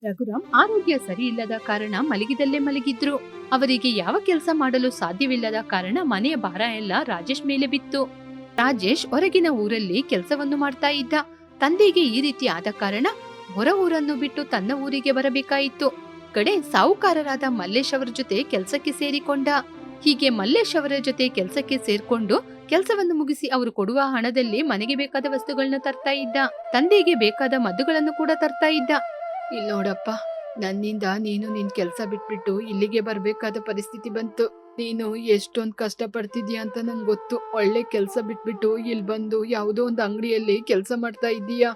ರಘುರಾಮ್ ಆರೋಗ್ಯ ಸರಿ ಇಲ್ಲದ ಕಾರಣ ಮಲಗಿದಲ್ಲೇ ಮಲಗಿದ್ರು. ಅವರಿಗೆ ಯಾವ ಕೆಲಸ ಮಾಡಲು ಸಾಧ್ಯವಿಲ್ಲದ ಕಾರಣ ಮನೆಯ ಭಾರ ಎಲ್ಲ ರಾಜೇಶ್ ಮೇಲೆ ಬಿತ್ತು. ರಾಜೇಶ್ ಹೊರಗಿನ ಊರಲ್ಲಿ ಕೆಲಸವನ್ನು ಮಾಡ್ತಾ ಇದ್ದ. ತಂದೆಗೆ ಈ ರೀತಿ ಆದ ಕಾರಣ ಹೊರ ಊರನ್ನು ಬಿಟ್ಟು ತನ್ನ ಊರಿಗೆ ಬರಬೇಕಾಯಿತು. ಕಡೆ ಸಾಹುಕಾರರಾದ ಮಲ್ಲೇಶ್ ಅವರ ಜೊತೆ ಕೆಲಸಕ್ಕೆ ಸೇರಿಕೊಂಡ. ಹೀಗೆ ಮಲ್ಲೇಶ್ ಅವರ ಜೊತೆ ಕೆಲಸಕ್ಕೆ ಸೇರ್ಕೊಂಡು ಕೆಲಸವನ್ನು ಮುಗಿಸಿ ಅವರು ಕೊಡುವ ಹಣದಲ್ಲಿ ಮನೆಗೆ ಬೇಕಾದ ವಸ್ತುಗಳನ್ನ ತರ್ತಾ ಇದ್ದ. ತಂದೆಗೆ ಬೇಕಾದ ಮದ್ದುಗಳನ್ನು ಕೂಡ ತರ್ತಾ ಇದ್ದ. ಇಲ್ಲಿ ನೋಡಪ್ಪ, ನನ್ನಿಂದ ನೀನು ನಿನ್ ಕೆಲ್ಸ ಬಿಟ್ಬಿಟ್ಟು ಇಲ್ಲಿಗೆ ಬರ್ಬೇಕಾದ ಪರಿಸ್ಥಿತಿ ಬಂತು. ನೀನು ಎಷ್ಟೊಂದ್ ಕಷ್ಟ ಪಡ್ತಿದ್ಯಾ ಅಂತ ನಂಗೆ ಗೊತ್ತು. ಒಳ್ಳೆ ಕೆಲ್ಸ ಬಿಟ್ಬಿಟ್ಟು ಇಲ್ಲಿ ಬಂದು ಯಾವುದೋ ಒಂದು ಅಂಗಡಿಯಲ್ಲಿ ಕೆಲಸ ಮಾಡ್ತಾ ಇದ್ದೀಯಾ.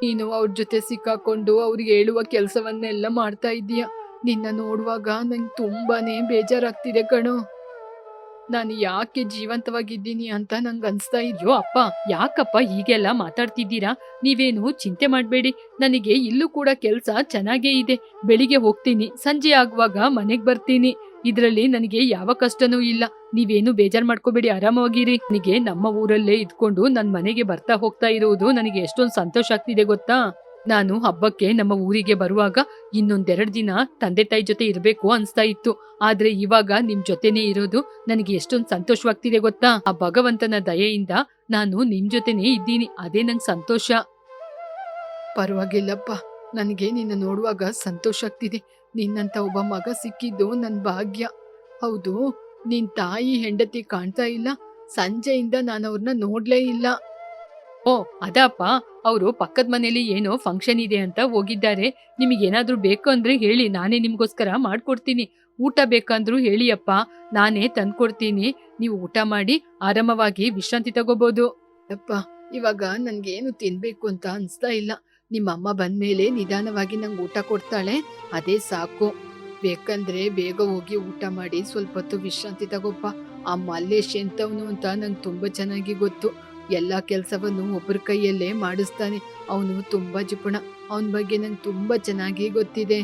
ನೀನು ಅವ್ರ ಜೊತೆ ಸಿಕ್ಕಾಕೊಂಡು ಅವ್ರಿಗೆ ಹೇಳುವ ಕೆಲ್ಸವನ್ನೆಲ್ಲ ಮಾಡ್ತಾ ಇದ್ದೀಯಾ. ನಿನ್ನ ನೋಡುವಾಗ ನಂಗೆ ತುಂಬಾನೇ ಬೇಜಾರಾಗ್ತಿದೆ ಕಣೋ. ನಾನು ಯಾಕೆ ಜೀವಂತವಾಗಿದ್ದೀನಿ ಅಂತ ನಂಗೆ ಅನ್ಸ್ತಾ ಇದೆಯೋ. ಅಪ್ಪ, ಯಾಕಪ್ಪ ಹೀಗೆಲ್ಲ ಮಾತಾಡ್ತಿದ್ದೀರಾ? ನೀವೇನು ಚಿಂತೆ ಮಾಡಬೇಡಿ, ನನಗೆ ಇಲ್ಲೂ ಕೂಡ ಕೆಲಸ ಚೆನ್ನಾಗೇ ಇದೆ. ಬೆಳಿಗ್ಗೆ ಹೋಗ್ತೀನಿ, ಸಂಜೆ ಆಗುವಾಗ ಮನೆಗೆ ಬರ್ತೀನಿ. ಇದ್ರಲ್ಲಿ ನನಗೆ ಯಾವ ಕಷ್ಟನೂ ಇಲ್ಲ. ನೀವೇನು ಬೇಜಾರ್ ಮಾಡ್ಕೋಬೇಡಿ, ಆರಾಮಾಗಿರಿ. ನನಗೆ ನಮ್ಮ ಊರಲ್ಲೇ ಇದ್ಕೊಂಡು ನನ್ನ ಮನೆಗೆ ಬರ್ತಾ ಹೋಗ್ತಾ ಇರುವುದು ನನಗೆ ಎಷ್ಟೊಂದು ಸಂತೋಷ ಆಗ್ತಿದೆ ಗೊತ್ತಾ. ನಾನು ಹಬ್ಬಕ್ಕೆ ನಮ್ಮ ಊರಿಗೆ ಬರುವಾಗ ಇನ್ನೊಂದೆರಡು ದಿನ ತಂದೆ ತಾಯಿ ಜೊತೆ ಇರಬೇಕು ಅನ್ಸ್ತಾ ಇತ್ತು. ಆದ್ರೆ ಇವಾಗ ನಿಮ್ ಜೊತೆನೇ ಇರೋದು ನನಗೆ ಎಷ್ಟೊಂದು ಸಂತೋಷವಾಗ್ತಿದೆ ಗೊತ್ತಾ. ಆ ಭಗವಂತನ ದಯೆಯಿಂದ ನಾನು ನಿಮ್ ಜೊತೆನೇ ಇದ್ದೀನಿ, ಅದೇ ನಂಗೆ ಸಂತೋಷ. ಪರವಾಗಿಲ್ಲಪ್ಪ, ನನಗೆ ನಿನ್ನ ನೋಡುವಾಗ ಸಂತೋಷ ಆಗ್ತಿದೆ. ನಿನ್ನಂತ ಒಬ್ಬ ಮಗ ಸಿಕ್ಕಿದ್ದು ನನ್ ಭಾಗ್ಯ. ಹೌದು, ನಿನ್ ತಾಯಿ ಹೆಂಡತಿ ಕಾಣ್ತಾ ಇಲ್ಲ. ಸಂಜೆಯಿಂದ ನಾನು ಅವ್ರನ್ನ ನೋಡ್ಲೇ ಇಲ್ಲ. ಓ ಅದಪ್ಪ, ಅವರು ಪಕ್ಕದ ಮನೇಲಿ ಏನೋ ಫಂಕ್ಷನ್ ಇದೆ ಅಂತ ಹೋಗಿದ್ದಾರೆ. ನಿಮಗೇನಾದ್ರೂ ಬೇಕು ಅಂದ್ರೆ ಹೇಳಿ, ನಾನೇ ನಿಮ್ಗೋಸ್ಕರ ಮಾಡ್ಕೊಡ್ತೀನಿ. ಊಟ ಬೇಕಂದ್ರೂ ಹೇಳಿ ಅಪ್ಪ, ನಾನೇ ತಂದ್ಕೊಡ್ತೀನಿ. ನೀವು ಊಟ ಮಾಡಿ ಆರಾಮವಾಗಿ ವಿಶ್ರಾಂತಿ ತಗೋಬಹುದು. ಅಪ್ಪ, ಇವಾಗ ನನ್ಗೇನು ತಿನ್ಬೇಕು ಅಂತ ಅನ್ಸ್ತಾ ಇಲ್ಲ. ನಿಮ್ಮಮ್ಮ ಬಂದ್ಮೇಲೆ ನಿಧಾನವಾಗಿ ನಂಗೆ ಊಟ ಕೊಡ್ತಾಳೆ, ಅದೇ ಸಾಕು. ಬೇಕಂದ್ರೆ ಬೇಗ ಹೋಗಿ ಊಟ ಮಾಡಿ ಸ್ವಲ್ಪ ಹೊತ್ತು ವಿಶ್ರಾಂತಿ ತಗೋಪ್ಪ. ಆ ಮಲ್ಲೇಶ್ ಎಂತವನು ಅಂತ ನಂಗೆ ತುಂಬಾ ಚೆನ್ನಾಗಿ ಗೊತ್ತು. ಎಲ್ಲಾ ಕೆಲ್ಸವನ್ನು ಒಬ್ಬರ ಕೈಯಲ್ಲೇ ಮಾಡಿಸ್ತಾನೆ. ಅವನು ತುಂಬಾ ಜಿಪುಣ. ಅವನ ಬಗ್ಗೆ ನಂಗೆ ತುಂಬಾ ಚೆನ್ನಾಗಿ ಗೊತ್ತಿದೆ.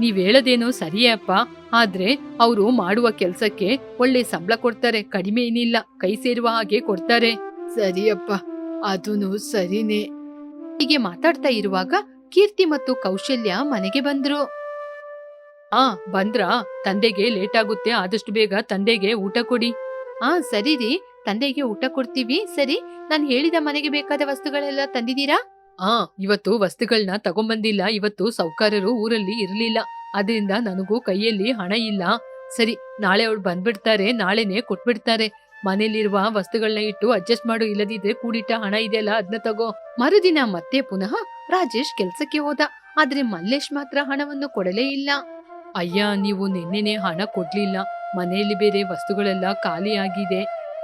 ನೀವ್ ಹೇಳೋದೇನೋ ಸರಿಯೇ ಅಪ್ಪ, ಆದ್ರೆ ಅವರು ಮಾಡುವ ಕೆಲ್ಸಕ್ಕೆ ಒಳ್ಳೆ ಸಂಬಳ ಕೊಡ್ತಾರೆ. ಕಡಿಮೆ ಏನಿಲ್ಲ, ಕೈ ಸೇರುವ ಹಾಗೆ ಕೊಡ್ತಾರೆ. ಸರಿಯಪ್ಪ, ಅದೂನು ಸರಿನೇ. ಹೀಗೆ ಮಾತಾಡ್ತಾ ಇರುವಾಗ ಕೀರ್ತಿ ಮತ್ತು ಕೌಶಲ್ಯ ಮನೆಗೆ ಬಂದ್ರು. ಬಂದ್ರಾ? ತಂದೆಗೆ ಲೇಟ್ ಆಗುತ್ತೆ, ಆದಷ್ಟು ಬೇಗ ತಂದೆಗೆ ಊಟ ಕೊಡಿ. ಸರಿ ರೀ, ತಂದೆಗೆ ಊಟ ಕೊಡ್ತೀವಿ. ಸರಿ, ನಾನು ಹೇಳಿದ ಮನೆಗೆ ಬೇಕಾದ ವಸ್ತುಗಳೆಲ್ಲ ತಂದಿದ್ದೀರಾ? ಇವತ್ತು ವಸ್ತುಗಳನ್ನ ತಗೊಂಬಂದಿಲ್ಲ. ಇವತ್ತು ಸಾಹುಕಾರರು ಊರಲ್ಲಿ ಇರ್ಲಿಲ್ಲ, ಅದರಿಂದ ನನಗೂ ಕೈಯಲ್ಲಿ ಹಣ ಇಲ್ಲ. ಸರಿ, ನಾಳೆ ಅವ್ರು ಬಂದ್ಬಿಡ್ತಾರೆ, ನಾಳೆನೆ ಕೊಟ್ಬಿಡ್ತಾರೆ. ಮನೇಲಿರುವ ವಸ್ತುಗಳನ್ನ ಇಟ್ಟು ಅಡ್ಜಸ್ಟ್ ಮಾಡು, ಇಲ್ಲದಿದ್ರೆ ಕೂಡಿಟ್ಟ ಹಣ ಇದೆಯಲ್ಲ ಅದನ್ನ ತಗೋ. ಮರುದಿನ ಮತ್ತೆ ಪುನಃ ರಾಜೇಶ್ ಕೆಲ್ಸಕ್ಕೆ ಹೋದ. ಆದ್ರೆ ಮಲ್ಲೇಶ್ ಮಾತ್ರ ಹಣವನ್ನು ಕೊಡಲೇ ಇಲ್ಲ. ಅಯ್ಯ, ನೀವು ನಿನ್ನೆನೆ ಹಣ ಕೊಡ್ಲಿಲ್ಲ. ಮನೆಯಲ್ಲಿ ಬೇರೆ ವಸ್ತುಗಳೆಲ್ಲ ಖಾಲಿ ಆಗಿದೆ.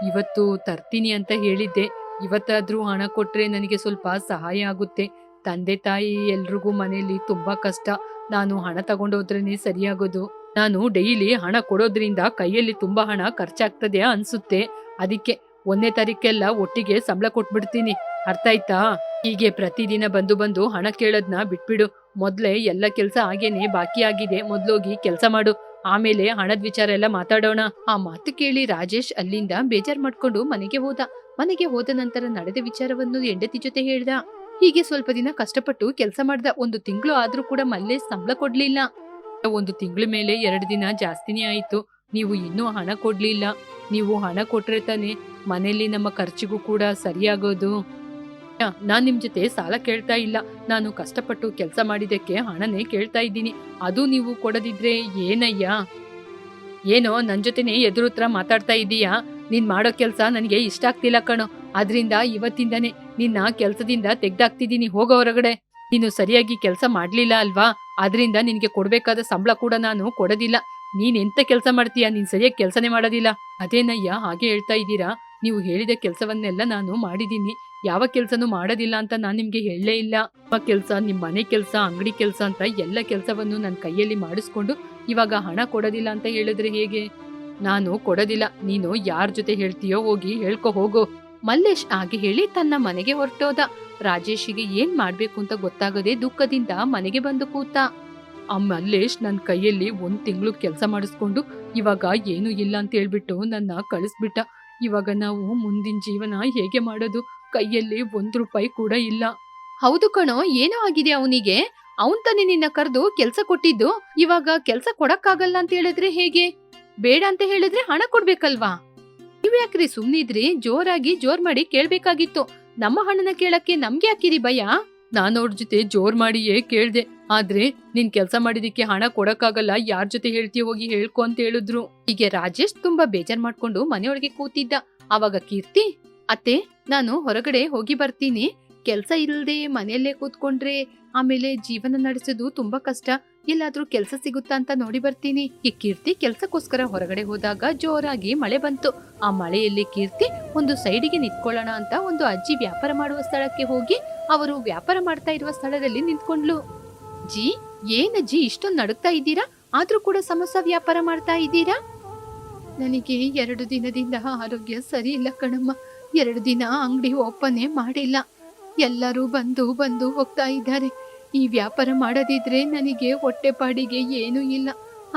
ಇವತ್ತು ತರ್ತೀನಿ ಅಂತ ಹೇಳಿದ್ದೆ. ಇವತ್ತಾದ್ರೂ ಹಣ ಕೊಟ್ರೆ ನನಗೆ ಸ್ವಲ್ಪ ಸಹಾಯ ಆಗುತ್ತೆ. ತಂದೆ ತಾಯಿ ಎಲ್ರಿಗೂ ಮನೆಯಲ್ಲಿ ತುಂಬಾ ಕಷ್ಟ. ನಾನು ಹಣ ತಗೊಂಡೋದ್ರೇನೆ ಸರಿಯಾಗೋದು. ನಾನು ಡೈಲಿ ಹಣ ಕೊಡೋದ್ರಿಂದ ಕೈಯಲ್ಲಿ ತುಂಬಾ ಹಣ ಖರ್ಚಾಗ್ತದೆ ಅನ್ಸುತ್ತೆ. ಅದಕ್ಕೆ 1ನೇ ತಾರೀಕೆಲ್ಲ ಒಟ್ಟಿಗೆ ಸಂಬಳ ಕೊಟ್ಬಿಡ್ತೀನಿ. ಅರ್ಥ ಆಯ್ತಾ? ಹೀಗೆ ಪ್ರತಿದಿನ ಬಂದು ಬಂದು ಹಣ ಕೇಳೋದ್ನ ಬಿಟ್ಬಿಡು. ಮೊದ್ಲೇ ಎಲ್ಲ ಕೆಲ್ಸ ಆಗೇನೆ ಬಾಕಿ ಆಗಿದೆ. ಮೊದ್ಲೋಗಿ ಕೆಲ್ಸ ಮಾಡು, ಆಮೇಲೆ ಹಣದ ವಿಚಾರ ಎಲ್ಲ ಮಾತಾಡೋಣ. ಆ ಮಾತು ಕೇಳಿ ರಾಜೇಶ್ ಅಲ್ಲಿಂದ ಬೇಜಾರ್ ಮಾಡ್ಕೊಂಡು ಮನೆಗೆ ಹೋದ. ಮನೆಗೆ ಹೋದ ನಂತರ ನಡೆದ ವಿಚಾರವನ್ನು ಹೆಂಡತಿ ಜೊತೆ ಹೇಳ್ದ. ಹೀಗೆ ಸ್ವಲ್ಪ ದಿನ ಕಷ್ಟಪಟ್ಟು ಕೆಲಸ ಮಾಡ್ದ. 1 ತಿಂಗಳು ಆದ್ರೂ ಕೂಡ ಮಲ್ಲೇಶ್ ಸಂಬಳ ಕೊಡ್ಲಿಲ್ಲ. 1 ತಿಂಗಳ ಮೇಲೆ 2 ದಿನ ಜಾಸ್ತಿನೇ ಆಯ್ತು. ನೀವು ಇನ್ನೂ ಹಣ ಕೊಡ್ಲಿಲ್ಲ. ನೀವು ಹಣ ಕೊಟ್ರೆ ತಾನೆ ಮನೆಯಲ್ಲಿ ನಮ್ಮ ಖರ್ಚಿಗೂ ಕೂಡ ಸರಿಯಾಗೋದು. ನಾನ್ ನಿಮ್ ಜೊತೆ ಸಾಲ ಕೇಳ್ತಾ ಇಲ್ಲ. ನಾನು ಕಷ್ಟಪಟ್ಟು ಕೆಲಸ ಮಾಡಿದಕ್ಕೆ ಹಣನೇ ಕೇಳ್ತಾ ಇದ್ದೀನಿ. ಅದು ನೀವು ಕೊಡದಿದ್ರೆ ಏನಯ್ಯ? ಏನೋ ನನ್ ಜೊತೆನೆ ಎದುರುತ್ರ ಮಾತಾಡ್ತಾ ಇದ್ದೀಯಾ? ನೀನ್ ಮಾಡೋ ಕೆಲ್ಸ ನನಗೆ ಇಷ್ಟ ಆಗ್ತಿಲ್ಲ ಕಣೋ. ಆದ್ರಿಂದ ಇವತ್ತಿಂದಾನೆ ನಿನ್ನ ಕೆಲ್ಸದಿಂದ ತೆಗ್ದಾಕ್ತಿದ್ದೀನಿ. ಹೋಗೋ ಹೊರಗಡೆ. ನೀನು ಸರಿಯಾಗಿ ಕೆಲಸ ಮಾಡ್ಲಿಲ್ಲ ಅಲ್ವಾ? ಆದ್ರಿಂದ ನಿನ್ಗೆ ಕೊಡ್ಬೇಕಾದ ಸಂಬಳ ಕೂಡ ನಾನು ಕೊಡೋದಿಲ್ಲ. ನೀನ್ ಎಂತ ಕೆಲಸ ಮಾಡ್ತೀಯಾ? ನೀನ್ ಸರಿಯಾಗಿ ಕೆಲಸನೇ ಮಾಡೋದಿಲ್ಲ. ಅದೇನಯ್ಯ ಹಾಗೆ ಹೇಳ್ತಾ ಇದ್ದೀರಾ? ನೀವು ಹೇಳಿದ ಕೆಲಸವನ್ನೆಲ್ಲ ನಾನು ಮಾಡಿದ್ದೀನಿ. ಯಾವ ಕೆಲ್ಸನೂ ಮಾಡೋದಿಲ್ಲ ಅಂತ ನಾನ್ ನಿಮ್ಗೆ ಹೇಳಲೇ ಇಲ್ಲ. ನಿಮ್ಮ ಕೆಲ್ಸ, ನಿಮ್ ಮನೆ ಕೆಲ್ಸ, ಅಂಗಡಿ ಕೆಲ್ಸ ಅಂತ ಎಲ್ಲ ಕೆಲ್ಸವನ್ನು ನನ್ನ ಕೈಯಲ್ಲಿ ಮಾಡಿಸ್ಕೊಂಡು ಇವಾಗ ಹಣ ಕೊಡೋದಿಲ್ಲ ಅಂತ ಹೇಳಿದ್ರೆ ಹೇಗೆ? ನಾನು ಕೊಡೋದಿಲ್ಲ. ನೀನು ಯಾರ ಜೊತೆ ಹೇಳ್ತೀಯೋ ಹೋಗಿ ಹೇಳ್ಕೊ ಹೋಗು. ಮಲ್ಲೇಶ್ ಹಾಗೆ ಹೇಳಿ ತನ್ನ ಮನೆಗೆ ಹೊರಟೋದ. ರಾಜೇಶಿಗೆ ಏನ್ ಮಾಡ್ಬೇಕು ಅಂತ ಗೊತ್ತಾಗದೆ ದುಃಖದಿಂದ ಮನೆಗೆ ಬಂದು ಕೂತ. ಆ ಮಲ್ಲೇಶ್ ನನ್ನ ಕೈಯಲ್ಲಿ 1 ತಿಂಗಳು ಕೆಲಸ ಮಾಡಿಸ್ಕೊಂಡು ಇವಾಗ ಏನು ಇಲ್ಲ ಅಂತ ಹೇಳ್ಬಿಟ್ಟು ನನ್ನ ಕಳಿಸ್ಬಿಟ್ಟ. ಇವಾಗ ನಾವು ಮುಂದಿನ ಜೀವನ ಹೇಗೆ ಮಾಡೋದು? ಕೈಯಲ್ಲಿ 1 ರೂಪಾಯಿ ಕೂಡ ಇಲ್ಲ. ಹೌದು ಕಣೋ, ಏನೋ ಆಗಿದೆ ಅವನಿಗೆ. ಅವನ್ ತಾನೇ ನಿನ್ನ ಕರೆದು ಕೆಲ್ಸ ಕೊಟ್ಟಿದ್ದು. ಇವಾಗ ಕೆಲ್ಸ ಕೊಡಕ್ಕಾಗಲ್ಲ ಅಂತ ಹೇಳಿದ್ರೆ ಹೇಗೆ? ಬೇಡ ಅಂತ ಹೇಳಿದ್ರೆ ಹಣ ಕೊಡ್ಬೇಕಲ್ವಾ? ನೀವ್ಯಾಕ್ರಿ ಸುಮ್ನಿದ್ರಿ? ಜೋರ್ ಮಾಡಿ ಕೇಳ್ಬೇಕಾಗಿತ್ತು. ನಮ್ಮ ಹಣನ ಕೇಳಕ್ಕೆ ನಮ್ಗೆ ಯಾಕಿರಿ ಭಯ? ನಾನು ಅವ್ರ ಜೊತೆ ಜೋರ್ ಮಾಡಿಯೇ ಕೇಳ್ದೆ. ಆದ್ರೆ ನೀನ್ ಕೆಲ್ಸ ಮಾಡಿದಿಕ್ಕೆ ಹಣ ಕೊಡಕ್ಕಾಗಲ್ಲ, ಯಾರ್ ಜೊತೆ ಹೇಳ್ತೀಯ ಹೋಗಿ ಹೇಳ್ಕೊ ಅಂತ ಹೇಳಿದ್ರು. ಹೀಗೆ ರಾಜೇಶ್ ತುಂಬಾ ಬೇಜಾರ್ ಮಾಡ್ಕೊಂಡು ಮನೆಯೊಳಗೆ ಕೂತಿದ್ದ. ಆವಾಗ ಕೀರ್ತಿ, ಅತ್ತೆ ನಾನು ಹೊರಗಡೆ ಹೋಗಿ ಬರ್ತೀನಿ. ಕೆಲ್ಸ ಇಲ್ದೆ ಮನೆಯಲ್ಲೇ ಕೂತ್ಕೊಂಡ್ರೆ ಆಮೇಲೆ ಜೀವನ ನಡೆಸೋದು ತುಂಬಾ ಕಷ್ಟ. ಎಲ್ಲಾದ್ರೂ ಕೆಲ್ಸ ಸಿಗುತ್ತಾ ಅಂತ ನೋಡಿ ಬರ್ತೀನಿ. ಈ ಕೀರ್ತಿ ಕೆಲ್ಸಕ್ಕೋಸ್ಕರ ಹೊರಗಡೆ ಹೋದಾಗ ಜೋರಾಗಿ ಮಳೆ ಬಂತು. ಆ ಮಳೆಯಲ್ಲಿ ಕೀರ್ತಿ ಒಂದು ಸೈಡಿಗೆ ನಿಂತ್ಕೊಳ್ಳೋಣ ಅಂತ ಒಂದು ಅಜ್ಜಿ ವ್ಯಾಪಾರ ಮಾಡುವ ಸ್ಥಳಕ್ಕೆ ಹೋಗಿ ಅವರು ವ್ಯಾಪಾರ ಮಾಡ್ತಾ ಇರುವ ಸ್ಥಳದಲ್ಲಿ ನಿಂತ್ಕೊಂಡ್ಲು. ಜಿ, ಏನಜ್ಜಿ ಇಷ್ಟೊಂದು ನಡುಕ್ತಾ ಇದ್ದೀರಾ? ಆದ್ರೂ ಕೂಡ ಸಮೋಸ ವ್ಯಾಪಾರ ಮಾಡ್ತಾ ಇದ್ದೀರಾ? ನನಗೆ 2 ದಿನದಿಂದ ಆರೋಗ್ಯ ಸರಿ ಇಲ್ಲ ಕಣಮ್ಮ. 2 ದಿನ ಅಂಗಡಿ ಓಪನ್ನೇ ಮಾಡಿಲ್ಲ. ಎಲ್ಲರೂ ಬಂದು ಹೋಗ್ತಾ ಇದ್ದಾರೆ. ಈ ವ್ಯಾಪಾರ ಮಾಡದಿದ್ರೆ ನನಗೆ ಹೊಟ್ಟೆಪಾಡಿಗೆ ಏನೂ ಇಲ್ಲ.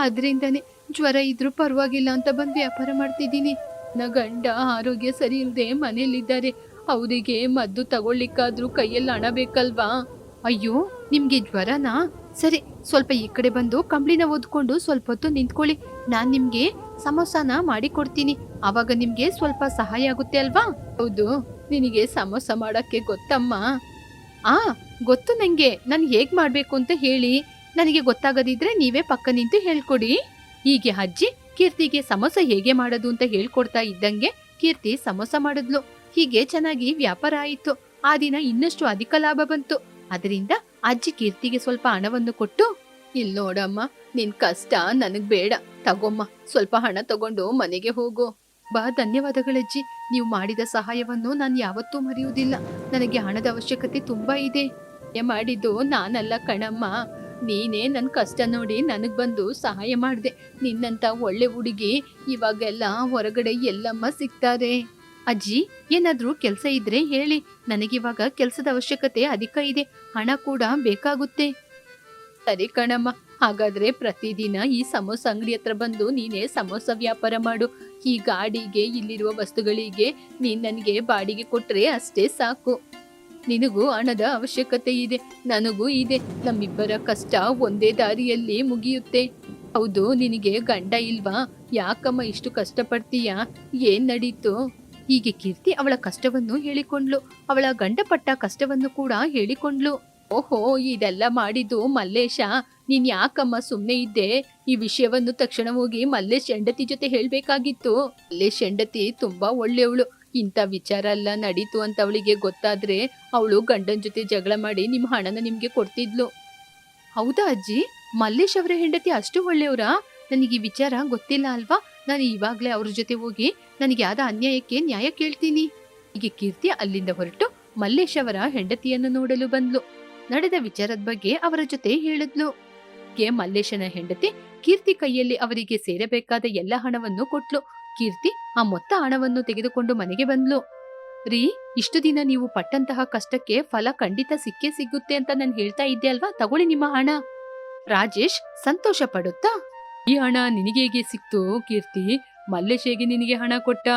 ಆದ್ರಿಂದಾನೆ ಜ್ವರ ಇದ್ರೂ ಪರವಾಗಿಲ್ಲ ಅಂತ ಬಂದು ವ್ಯಾಪಾರ ಮಾಡ್ತಿದ್ದೀನಿ. ನನ್ನ ಗಂಡ ಆರೋಗ್ಯ ಸರಿ ಇಲ್ಲದೆ ಮನೇಲಿದ್ದಾರೆ. ಅವರಿಗೆ ಮದ್ದು ತಗೊಳ್ಳಿಕ್ಕಾದ್ರೂ ಕೈಯಲ್ಲಿ ಹಣ ಬೇಕಲ್ವಾ? ಅಯ್ಯೋ, ನಿಮ್ಗೆ ಜ್ವರನಾ? ಸರಿ, ಸ್ವಲ್ಪ ಈ ಕಡೆ ಬಂದು ಕಂಬಳಿನ ಓದ್ಕೊಂಡು ಸ್ವಲ್ಪ ಹೊತ್ತು ನಿಂತ್ಕೊಳ್ಳಿ. ನಾನ್ ನಿಮ್ಗೆ ಸಮೋಸಾನ ಮಾಡಿ ಕೊಡ್ತೀನಿ. ಆವಾಗ ನಿಮ್ಗೆ ಸ್ವಲ್ಪ ಸಹಾಯ ಆಗುತ್ತೆ ಅಲ್ವಾ? ಹೌದು, ನಿನಗೆ ಸಮೋಸ ಮಾಡಕ್ಕೆ ಗೊತ್ತಮ್ಮ? ಗೊತ್ತು ನಂಗೆ. ನಾನು ಹೇಗ್ ಮಾಡ್ಬೇಕು ಅಂತ ಹೇಳಿ. ನನಗೆ ಗೊತ್ತಾಗದಿದ್ರೆ ನೀವೇ ಪಕ್ಕ ನಿಂತು ಹೇಳ್ಕೊಡಿ. ಹೀಗೆ ಅಜ್ಜಿ ಕೀರ್ತಿಗೆ ಸಮೋಸ ಹೇಗೆ ಮಾಡೋದು ಅಂತ ಹೇಳ್ಕೊಡ್ತಾ ಇದ್ದಂಗೆ ಕೀರ್ತಿ ಸಮೋಸ ಮಾಡಿದ್ಲು. ಹೀಗೆ ಚೆನ್ನಾಗಿ ವ್ಯಾಪಾರ ಆಯಿತು. ಆ ದಿನ ಇನ್ನಷ್ಟು ಅಧಿಕ ಲಾಭ ಬಂತು. ಅದರಿಂದ ಅಜ್ಜಿ ಕೀರ್ತಿಗೆ ಸ್ವಲ್ಪ ಹಣವನ್ನು ಕೊಟ್ಟು, ಇಲ್ ನೋಡಮ್ಮ, ನಿನ್ ಕಷ್ಟ ನನಗ್ ಬೇಡ, ತಗೊಮ್ಮ, ಸ್ವಲ್ಪ ಹಣ ತಗೊಂಡು ಮನೆಗೆ ಹೋಗು. ಧನ್ಯವಾದಗಳಜ್ಜಿ. ನೀವು ಮಾಡಿದ ಸಹಾಯವನ್ನು ನಾನು ಯಾವತ್ತೂ ಮರೆಯುವುದಿಲ್ಲ. ನನಗೆ ಹಣದ ಅವಶ್ಯಕತೆ ತುಂಬಾ ಇದೆ. ಮಾಡಿದ್ದು ನಾನಲ್ಲ ಕಣಮ್ಮ, ನೀನೇ ನನ್ ಕಷ್ಟ ನೋಡಿ ನನಗ್ ಬಂದು ಸಹಾಯ ಮಾಡ್ದೆ. ನಿನ್ನಂತ ಒಳ್ಳೆ ಹುಡುಗಿ ಇವಾಗೆಲ್ಲ ಹೊರಗಡೆ ಎಲ್ಲಮ್ಮ ಸಿಗ್ತಾರೆ. ಅಜ್ಜಿ, ಏನಾದ್ರೂ ಕೆಲ್ಸ ಇದ್ರೆ ಹೇಳಿ. ನನಗಿವಾಗ ಕೆಲ್ಸದ ಅವಶ್ಯಕತೆ ಅಧಿಕ ಇದೆ. ಹಣ ಕೂಡ ಬೇಕಾಗುತ್ತೆ. ಸರಿ ಕಣಮ್ಮ, ಹಾಗಾದ್ರೆ ಪ್ರತಿದಿನ ಈ ಸಮೋಸ ಅಂಗಡಿ ಹತ್ರ ಬಂದು ನೀನೇ ಸಮೋಸ ವ್ಯಾಪಾರ ಮಾಡು. ಈ ಗಾಡಿಗೆ, ಇಲ್ಲಿರುವ ವಸ್ತುಗಳಿಗೆ ನೀನ್ ನನಗೆ ಬಾಡಿಗೆ ಕೊಟ್ರೆ ಅಷ್ಟೇ ಸಾಕು. ನಿನಗೂ ಹಣದ ಅವಶ್ಯಕತೆ ಇದೆ, ನನಗೂ ಇದೆ. ನಮ್ಮಿಬ್ಬರ ಕಷ್ಟ ಒಂದೇ ದಾರಿಯಲ್ಲಿ ಮುಗಿಯುತ್ತೆ. ಹೌದು, ನಿನಗೆ ಗಂಡ ಇಲ್ವಾ? ಯಾಕಮ್ಮ ಇಷ್ಟು ಕಷ್ಟಪಡ್ತೀಯಾ? ಏನ್ ನಡೀತು? ಹೀಗೆ ಕೀರ್ತಿ ಅವಳ ಕಷ್ಟವನ್ನು ಹೇಳಿಕೊಂಡ್ಲು. ಅವಳ ಗಂಡ ಪಟ್ಟ ಕಷ್ಟವನ್ನು ಕೂಡ ಹೇಳಿಕೊಂಡ್ಲು. ಓಹೋ, ಇದೆಲ್ಲ ಮಾಡಿದ್ದು ಮಲ್ಲೇಶ. ನೀನ್ ಯಾಕಮ್ಮ ಸುಮ್ನೆ ಇದ್ದೆ? ಈ ವಿಷಯವನ್ನು ತಕ್ಷಣ ಹೋಗಿ ಮಲ್ಲೇಶ್ ಹೆಂಡತಿ ಜೊತೆ ಹೇಳ್ಬೇಕಾಗಿತ್ತು. ಮಲ್ಲೇಶ್ ಹೆಂಡತಿ ತುಂಬಾ ಒಳ್ಳೆಯವಳು. ಇಂಥ ವಿಚಾರ ಎಲ್ಲ ನಡೀತು ಅಂತ ಅವಳಿಗೆ ಗೊತ್ತಾದ್ರೆ ಅವಳು ಗಂಡನ ಜೊತೆ ಜಗಳ ಮಾಡಿ ನಿಮ್ಮ ಹಣನ ನಿಮ್ಗೆ ಕೊಡ್ತಿದ್ಲು. ಹೌದಾ ಅಜ್ಜಿ? ಮಲ್ಲೇಶ್ ಅವರ ಹೆಂಡತಿ ಅಷ್ಟು ಒಳ್ಳೆಯವರಾ? ನನಗೆ ಈ ವಿಚಾರ ಗೊತ್ತಿಲ್ಲ ಅಲ್ವಾ? ನಾನು ಇವಾಗ್ಲೇ ಅವ್ರ ಜೊತೆ ಹೋಗಿ ನನಗೆ ಆದ ಅನ್ಯಾಯಕ್ಕೆ ನ್ಯಾಯ ಕೇಳ್ತೀನಿ. ಹೀಗೆ ಕೀರ್ತಿ ಅಲ್ಲಿಂದ ಹೊರಟು ಮಲ್ಲೇಶ್ ಅವರ ಹೆಂಡತಿಯನ್ನು ನೋಡಲು ಬಂದ್ಲು. ನಡೆದ ವಿಚಾರದ ಬಗ್ಗೆ ಅವರ ಜೊತೆ ಹೇಳಿದ್ಲು. ಮಲ್ಲೇಶನ ಹೆಂಡತಿ ಕೀರ್ತಿ ಕೈಯಲ್ಲಿ ಅವರಿಗೆ ಸೇರಬೇಕಾದ ಎಲ್ಲ ಹಣವನ್ನು ಕೊಟ್ಲು. ಕೀರ್ತಿ ಆ ಮೊತ್ತ ಹಣವನ್ನು ತೆಗೆದುಕೊಂಡು ಮನೆಗೆ ಬಂದ್ಲು. ರೀ, ಇಷ್ಟು ದಿನ ನೀವು ಪಟ್ಟಂತಹ ಕಷ್ಟಕ್ಕೆ ಫಲ ಖಂಡಿತ ಸಿಕ್ಕೇ ಸಿಗುತ್ತೆ ಅಂತ ನಾನು ಹೇಳ್ತಾ ಇದ್ದೆ ಅಲ್ವಾ? ತಗೊಳ್ಳಿ ನಿಮ್ಮ ಹಣ. ರಾಜೇಶ್ ಸಂತೋಷ ಪಡುತ್ತಾ, ಈ ಹಣ ನಿನಗೆ ಹೇಗೆ ಸಿಕ್ತು ಕೀರ್ತಿ? ಮಲ್ಲೇಶ್ ಹೇಗೆ ನಿನಗೆ ಹಣ ಕೊಟ್ಟ?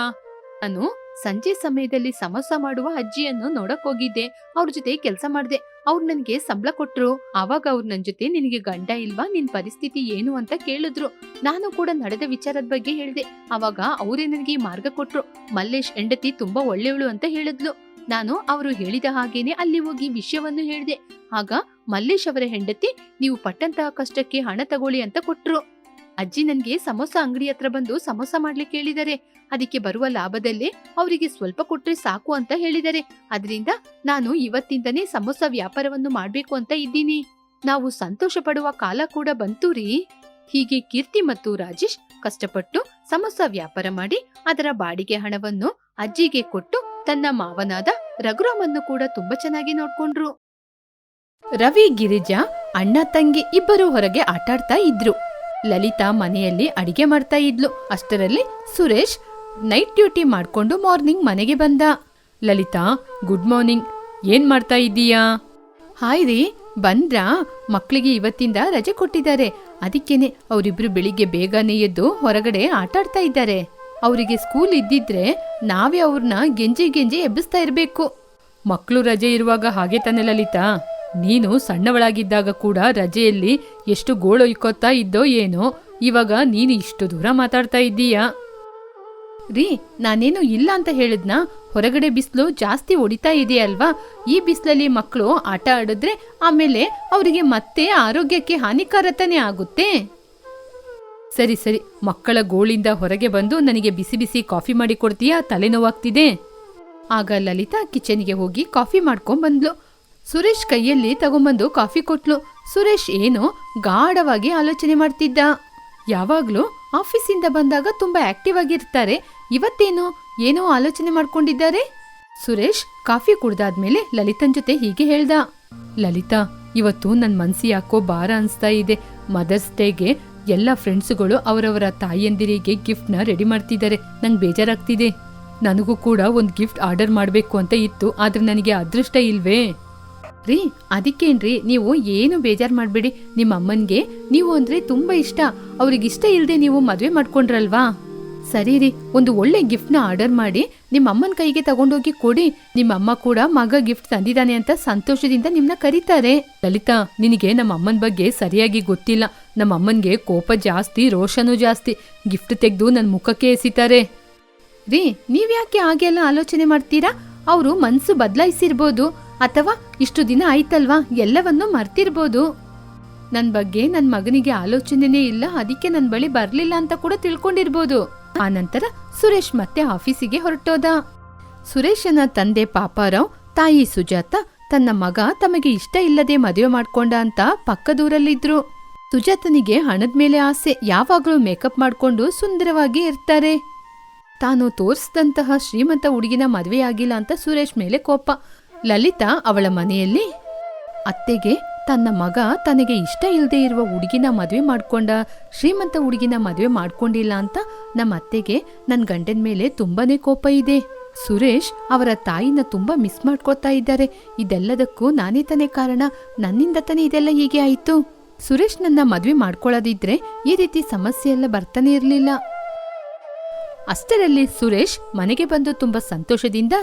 ನಾನು ಸಂಜೆ ಸಮಯದಲ್ಲಿ ಸಮೋಸ ಮಾಡುವ ಅಜ್ಜಿಯನ್ನು ನೋಡಕ್ ಹೋಗಿದ್ದೆ. ಅವ್ರ ಜೊತೆ ಕೆಲಸ ಮಾಡ್ದೆ. ಅವ್ರು ನನ್ಗೆ ಸಂಬಳ ಕೊಟ್ರು. ಆವಾಗ ಅವ್ರು ನನ್ ಜೊತೆ ನಿನಗೆ ಗಂಡ ಇಲ್ವಾ, ನಿನ್ ಪರಿಸ್ಥಿತಿ ಏನು ಅಂತ ಕೇಳಿದ್ರು. ನಾನು ಕೂಡ ನಡೆದ ವಿಚಾರದ ಬಗ್ಗೆ ಹೇಳ್ದೆ. ಆವಾಗ ಅವರೇ ನನಗೆ ಮಾರ್ಗ ಕೊಟ್ರು. ಮಲ್ಲೇಶ್ ಹೆಂಡತಿ ತುಂಬಾ ಒಳ್ಳೆಯವಳು ಅಂತ ಹೇಳಿದ್ಲು. ನಾನು ಅವರು ಹೇಳಿದ ಹಾಗೇನೆ ಅಲ್ಲಿ ಹೋಗಿ ವಿಷಯವನ್ನು ಹೇಳ್ದೆ. ಆಗ ಮಲ್ಲೇಶ್ ಅವರ ಹೆಂಡತಿ ನೀವು ಪಟ್ಟಂತಹ ಕಷ್ಟಕ್ಕೆ ಹಣ ತಗೊಳ್ಳಿ ಅಂತ ಕೊಟ್ರು. ಅಜ್ಜಿ ನನ್ಗೆ ಸಮೋಸ ಅಂಗಡಿ ಹತ್ರ ಬಂದು ಸಮೋಸ ಮಾಡ್ಲಿಕ್ಕೆ ಹೇಳಿದ್ದಾರೆ. ಅದಕ್ಕೆ ಬರುವ ಲಾಭದಲ್ಲೇ ಅವರಿಗೆ ಸ್ವಲ್ಪ ಕೊಟ್ರೆ ಸಾಕು ಅಂತ ಹೇಳಿದ್ದಾರೆ. ಅದರಿಂದ ನಾನು ಇವತ್ತಿಂದನೇ ಸಮೋಸ ವ್ಯಾಪಾರವನ್ನು ಮಾಡ್ಬೇಕು ಅಂತ ಇದ್ದೀನಿ. ನಾವು ಸಂತೋಷ ಪಡುವ ಕಾಲ ಕೂಡ ಬಂತು ರೀ. ಹೀಗೆ ಕೀರ್ತಿ ಮತ್ತು ರಾಜೇಶ್ ಕಷ್ಟಪಟ್ಟು ಸಮೋಸ ವ್ಯಾಪಾರ ಮಾಡಿ ಅದರ ಬಾಡಿಗೆ ಹಣವನ್ನು ಅಜ್ಜಿಗೆ ಕೊಟ್ಟು ತನ್ನ ಮಾವನಾದ ರಘುರಾಮನ್ನು ಕೂಡ ತುಂಬಾ ಚೆನ್ನಾಗಿ ನೋಡ್ಕೊಂಡ್ರು. ರವಿ, ಗಿರಿಜಾ ಅಣ್ಣ ತಂಗಿ ಇಬ್ಬರು ಹೊರಗೆ ಆಟಾಡ್ತಾ ಇದ್ರು. ಲಲಿತಾ ಮನೆಯಲ್ಲಿ ಅಡಿಗೆ ಮಾಡ್ತಾ ಇದ್ಲು. ಅಷ್ಟರಲ್ಲಿ ಸುರೇಶ್ ನೈಟ್ ಡ್ಯೂಟಿ ಮಾಡ್ಕೊಂಡು ಮಾರ್ನಿಂಗ್ ಮನೆಗೆ ಬಂದ. Lalitha, good morning. ಏನ್ ಮಾಡ್ತಾ ಇದ್ದೀಯಾ? ಹಾಯ್ ರೀ, ಬಂದ್ರಾ? ಮಕ್ಕಳಿಗೆ ಇವತ್ತಿಂದ ರಜೆ ಕೊಟ್ಟಿದ್ದಾರೆ. ಅದಕ್ಕೇನೆ ಅವರಿಬ್ರು ಬೆಳಿಗ್ಗೆ ಬೇಗನೆ ಎದ್ದು ಹೊರಗಡೆ ಆಟಾಡ್ತಾ ಇದ್ದಾರೆ. ಅವರಿಗೆ ಸ್ಕೂಲ್ ಇದ್ದಿದ್ರೆ ನಾವೇ ಅವ್ರನ್ನ ಗೆಂಜಿ ಎಬ್ಬಿಸ್ತಾ ಇರ್ಬೇಕು. ಮಕ್ಕಳು ರಜೆ ಇರುವಾಗ ಹಾಗೆ ತಾನೆ ಲಲಿತಾ? ನೀನು ಸಣ್ಣವಳಾಗಿದ್ದಾಗ ಕೂಡ ರಜೆಯಲ್ಲಿ ಎಷ್ಟು ಗೋಳೊಯ್ಕೋತಾ ಇದ್ದೋ ಏನೋ, ಇವಾಗ ನೀನು ಇಷ್ಟು ದೂರ ಮಾತಾಡ್ತಾ ಇದ್ದೀಯಾ? ರೀ, ನಾನೇನು ಇಲ್ಲ ಅಂತ ಹೇಳಿದ್ನ? ಹೊರಗಡೆ ಬಿಸಿಲು ಜಾಸ್ತಿ ಹೊಡಿತಾ ಇದೆಯಲ್ವಾ? ಈ ಬಿಸಿಲಲ್ಲಿ ಮಕ್ಕಳು ಆಟ ಆಡಿದ್ರೆ ಆಮೇಲೆ ಅವರಿಗೆ ಮತ್ತೆ ಆರೋಗ್ಯಕ್ಕೆ ಹಾನಿಕಾರತನೇ ಆಗುತ್ತೆ. ಸರಿ ಸರಿ, ಮಕ್ಕಳ ಗೋಳಿಂದ ಹೊರಗೆ ಬಂದು ನನಗೆ ಬಿಸಿ ಬಿಸಿ ಕಾಫಿ ಮಾಡಿ ಕೊಡ್ತೀಯಾ? ತಲೆನೋವಾಗ್ತಿದೆ. ಆಗ ಲಲಿತಾ ಕಿಚನ್ಗೆ ಹೋಗಿ ಕಾಫಿ ಮಾಡ್ಕೊಂಡ್ ಬಂದ್ಲು. ಸುರೇಶ್ ಕೈಯಲ್ಲಿ ತಗೊಂಬಂದು ಕಾಫಿ ಕೊಟ್ಲು. ಸುರೇಶ್ ಏನೋ ಗಾಢವಾಗಿ ಆಲೋಚನೆ ಮಾಡ್ತಿದ್ದ. ಯಾವಾಗ್ಲೂ ಆಫೀಸಿಂದ ಬಂದಾಗ ತುಂಬಾ ಆಕ್ಟಿವ್ ಆಗಿರ್ತಾರೆ, ಇವತ್ತೇನೋ ಏನೋ ಆಲೋಚನೆ ಮಾಡ್ಕೊಂಡಿದ್ದಾರೆ. ಸುರೇಶ್ ಕಾಫಿ ಕುಡ್ದಾದ್ಮೇಲೆ ಲಲಿತನ್ ಜೊತೆ ಹೀಗೆ ಹೇಳ್ದ. ಲಲಿತಾ, ಇವತ್ತು ನನ್ ಮನ್ಸಿ ಯಾಕೋ ಭಾರ ಅನ್ಸ್ತಾ ಇದೆ. ಮದರ್ಸ್ ಡೇಗೆ ಎಲ್ಲ ಫ್ರೆಂಡ್ಸುಗಳು ಅವರವರ ತಾಯಿಯಂದಿರಿಗೆ ಗಿಫ್ಟ್ ನ ರೆಡಿ ಮಾಡ್ತಿದ್ದಾರೆ. ನಂಗೆ ಬೇಜಾರಾಗ್ತಿದೆ. ನನಗೂ ಕೂಡ ಒಂದು ಗಿಫ್ಟ್ ಆರ್ಡರ್ ಮಾಡ್ಬೇಕು ಅಂತ ಇತ್ತು, ಆದ್ರೆ ನನಗೆ ಅದೃಷ್ಟ ಇಲ್ವೇ. ರೀ, ಅದಕ್ಕೇನ್ರಿ, ನೀವು ಏನು ಬೇಜಾರ್ ಮಾಡ್ಬೇಡಿ. ನಿಮ್ಮ ಅಮ್ಮನ್ಗೆ ನೀವು ಅಂದ್ರೆ ತುಂಬಾ ಇಷ್ಟ. ಅವ್ರಿಗಿಷ್ಟ ಇಲ್ದೆ ನೀವು ಮದ್ವೆ ಮಾಡ್ಕೊಂಡ್ರಲ್ವಾ? ಸರಿ ರೀ, ಒಂದು ಒಳ್ಳೆ ಗಿಫ್ಟ್ ನ ಆರ್ಡರ್ ಮಾಡಿ ನಿಮ್ಮ ಅಮ್ಮನ ಕೈಗೆ ತಗೊಂಡೋಗಿ ಕೊಡಿ. ನಿಮ್ಮ ಅಮ್ಮ ಕೂಡ ಮಗ ಗಿಫ್ಟ್ ತಂದಿದ್ದಾನೆ ಅಂತ ಸಂತೋಷದಿಂದ ನಿಮ್ನ ಕರೀತಾರೆ. ಲಲಿತಾ, ನಿನಗೆ ನಮ್ಮ ಅಮ್ಮನ ಬಗ್ಗೆ ಸರಿಯಾಗಿ ಗೊತ್ತಿಲ್ಲ. ನಮ್ಮ ಅಮ್ಮನ್ಗೆ ಕೋಪ ಜಾಸ್ತಿ, ರೋಷನೂ ಜಾಸ್ತಿ. ಗಿಫ್ಟ್ ತೆಗೆದು ನನ್ನ ಮುಖಕ್ಕೆ ಎಸಿತಾರೆ. ರೀ, ನೀವ್ಯಾಕೆ ಹಾಗೆಲ್ಲ ಆಲೋಚನೆ ಮಾಡ್ತೀರಾ? ಅವರು ಮನ್ಸು ಬದಲಾಯಿಸಿರ್ಬೋದು, ಅಥವಾ ಇಷ್ಟು ದಿನ ಆಯ್ತಲ್ವಾ, ಎಲ್ಲವನ್ನೂ ಮರ್ತಿರ್ಬೋದು. ನನ್ ಬಗ್ಗೆ ನನ್ ಮಗನಿಗೆ ಆಲೋಚನೆನೇ ಇಲ್ಲ, ಅದಕ್ಕೆ ನನ್ ಬಳಿ ಬರ್ಲಿಲ್ಲ ಅಂತ ಕೂಡ ತಿಳ್ಕೊಂಡಿರ್ಬೋದು. ಆನಂತರ ಸುರೇಶ್ ಮತ್ತೆ ಆಫೀಸಿಗೆ ಹೊರಟೋದ. ಸುರೇಶನ ತಂದೆ ಪಾಪಾರಾವ್, ತಾಯಿ ಸುಜಾತ ತನ್ನ ಮಗ ತಮಗೆ ಇಷ್ಟ ಇಲ್ಲದೆ ಮದುವೆ ಮಾಡ್ಕೊಂಡ ಅಂತ ಪಕ್ಕದೂರಲ್ಲಿದ್ರು. ಸುಜಾತನಿಗೆ ಹಣದ ಮೇಲೆ ಆಸೆ. ಯಾವಾಗ್ಲೂ ಮೇಕಪ್ ಮಾಡ್ಕೊಂಡು ಸುಂದರವಾಗಿ ಇರ್ತಾರೆ. ತಾನು ತೋರಿಸಿದಂತಹ ಶ್ರೀಮಂತ ಹುಡುಗಿನ ಮದುವೆಯಾಗಿಲ್ಲ ಅಂತ ಸುರೇಶ್ ಮೇಲೆ ಕೋಪ. ಲಲಿತಾ ಅವಳ ಮನೆಯಲ್ಲಿ ಅತ್ತೆಗೆ ತನ್ನ ಮಗ ತನಗೆ ಇಷ್ಟ ಇಲ್ಲದೆ ಇರುವ ಹುಡುಗಿನ ಮದುವೆ ಮಾಡ್ಕೊಂಡ, ಶ್ರೀಮಂತ ಹುಡುಗಿನ ಮದುವೆ ಮಾಡ್ಕೊಂಡಿಲ್ಲ ಅಂತ ನಮ್ಮ ಅತ್ತೆಗೆ ನನ್ನ ಗಂಡನ ಮೇಲೆ ತುಂಬಾನೇ ಕೋಪ ಇದೆ. ಸುರೇಶ್ ಅವರ ತಾಯಿನ ತುಂಬಾ ಮಿಸ್ ಮಾಡ್ಕೋತಾ ಇದ್ದಾರೆ. ಇದೆಲ್ಲದಕ್ಕೂ ನಾನೇ ತಾನೇ ಕಾರಣ. ನನ್ನಿಂದ ತಾನೇ ಇದೆಲ್ಲ ಹೀಗೆ ಆಯ್ತು. ಸುರೇಶ್ ನನ್ನ ಮದುವೆ ಮಾಡ್ಕೊಳ್ಳೋದಿದ್ರೆ ಈ ರೀತಿ ಸಮಸ್ಯೆ ಎಲ್ಲ ಬರ್ತಾನೆ ಇರ್ಲಿಲ್ಲ. ಅಷ್ಟರಲ್ಲಿ ಸುರೇಶ್ ಮನೆಗೆ ಬಂದು ತುಂಬಾ ಸಂತೋಷದಿಂದ,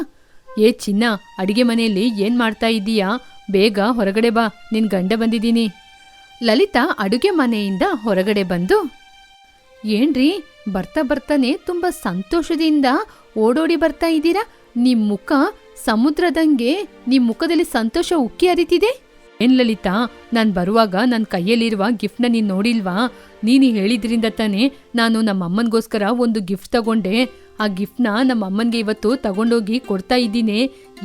ಏ ಚಿನ್ನ, ಅಡಿಗೆ ಮನೆಯಲ್ಲಿ ಏನ್ ಮಾಡ್ತಾ ಇದ್ದೀಯಾ? ಬೇಗ ಹೊರಗಡೆ ಬಾ, ನಿನ್ ಗಂಡ ಬಂದಿದ್ದೀನಿ. ಲಲಿತಾ ಅಡುಗೆ ಮನೆಯಿಂದ ಹೊರಗಡೆ ಬಂದು, ಏನ್ರಿ ಬರ್ತಾ ಬರ್ತಾನೆ ತುಂಬಾ ಸಂತೋಷದಿಂದ ಓಡೋಡಿ ಬರ್ತಾ ಇದ್ದೀರಾ? ನಿಮ್ ಮುಖ ಸಮುದ್ರದಂಗೆ, ನಿಮ್ ಮುಖದಲ್ಲಿ ಸಂತೋಷ ಉಕ್ಕಿ ಹರಿತಿದೆ. ಏನ್ ಲಲಿತಾ, ನಾನ್ ಬರುವಾಗ ನನ್ನ ಕೈಯಲ್ಲಿರುವ ಗಿಫ್ಟ್ನ ನೀನ್ ನೋಡಿಲ್ವಾ? ನೀನು ಹೇಳಿದ್ರಿಂದ ತಾನೇ ನಾನು ನಮ್ಮ ಅಮ್ಮನಿಗೋಸ್ಕರ ಒಂದು ಗಿಫ್ಟ್ ತಗೊಂಡೆ. ಆ ಗಿಫ್ಟ್ನ ನಮ್ಮ ಅಮ್ಮನಿಗೆ ಇವತ್ತು ತಗೊಂಡೋಗಿ ಕೊಡ್ತಾ ಇದ್ದೀನಿ.